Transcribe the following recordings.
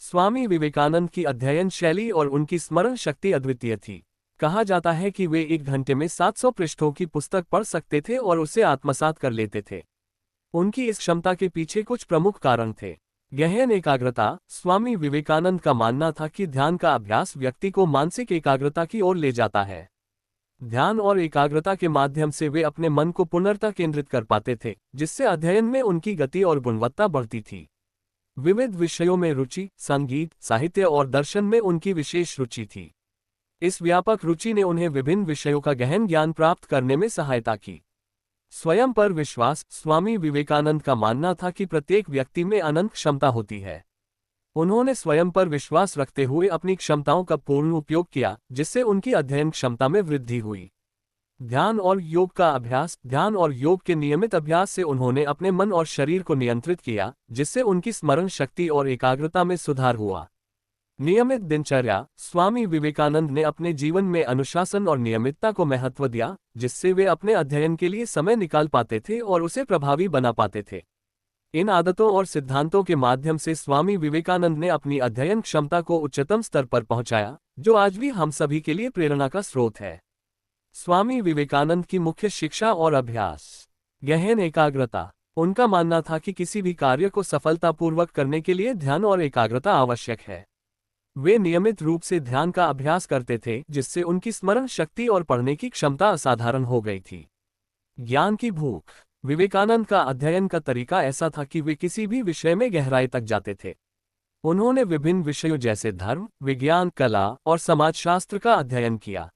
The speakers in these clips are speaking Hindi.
स्वामी विवेकानंद की अध्ययन शैली और उनकी स्मरण शक्ति अद्वितीय थी। कहा जाता है कि वे 1 घंटे में 700 पृष्ठों की पुस्तक पढ़ सकते थे और उसे आत्मसात कर लेते थे। उनकी इस क्षमता के पीछे कुछ प्रमुख कारण थे। गहन एकाग्रता। स्वामी विवेकानंद का मानना था कि ध्यान का अभ्यास व्यक्ति को मानसिक एकाग्रता की ओर ले जाता है। ध्यान और एकाग्रता के माध्यम से वे अपने मन को पुनर्ता केंद्रित कर पाते थे, जिससे अध्ययन में उनकी गति और गुणवत्ता बढ़ती थी। विविध विषयों में रुचि। संगीत, साहित्य और दर्शन में उनकी विशेष रुचि थी। इस व्यापक रुचि ने उन्हें विभिन्न विषयों का गहन ज्ञान प्राप्त करने में सहायता की। स्वयं पर विश्वास। स्वामी विवेकानंद का मानना था कि प्रत्येक व्यक्ति में अनंत क्षमता होती है। उन्होंने स्वयं पर विश्वास रखते हुए अपनी क्षमताओं का पूर्ण उपयोग किया, जिससे उनकी अध्ययन क्षमता में वृद्धि हुई। ध्यान और योग का अभ्यास। ध्यान और योग के नियमित अभ्यास से उन्होंने अपने मन और शरीर को नियंत्रित किया, जिससे उनकी स्मरण शक्ति और एकाग्रता में सुधार हुआ। नियमित दिनचर्या। स्वामी विवेकानंद ने अपने जीवन में अनुशासन और नियमितता को महत्व दिया, जिससे वे अपने अध्ययन के लिए समय निकाल पाते थे और उसे प्रभावी बना पाते थे। इन आदतों और सिद्धांतों के माध्यम से स्वामी विवेकानंद ने अपनी अध्ययन क्षमता को उच्चतम स्तर पर पहुंचाया, जो आज भी हम सभी के लिए प्रेरणा का स्रोत है। स्वामी विवेकानंद की मुख्य शिक्षा और अभ्यास। गहन एकाग्रता। उनका मानना था कि किसी भी कार्य को सफलतापूर्वक करने के लिए ध्यान और एकाग्रता आवश्यक है। वे नियमित रूप से ध्यान का अभ्यास करते थे, जिससे उनकी स्मरण शक्ति और पढ़ने की क्षमता असाधारण हो गई थी। ज्ञान की भूख। विवेकानंद का अध्ययन का तरीका ऐसा था कि वे किसी भी विषय में गहराई तक जाते थे। उन्होंने विभिन्न विषयों जैसे धर्म, विज्ञान, कला और समाजशास्त्र का अध्ययन किया।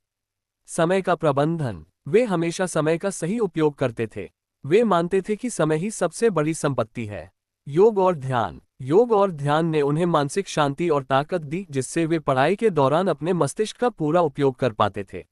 समय का प्रबंधन। वे हमेशा समय का सही उपयोग करते थे। वे मानते थे कि समय ही सबसे बड़ी संपत्ति है। योग और ध्यान। योग और ध्यान ने उन्हें मानसिक शांति और ताकत दी, जिससे वे पढ़ाई के दौरान अपने मस्तिष्क का पूरा उपयोग कर पाते थे।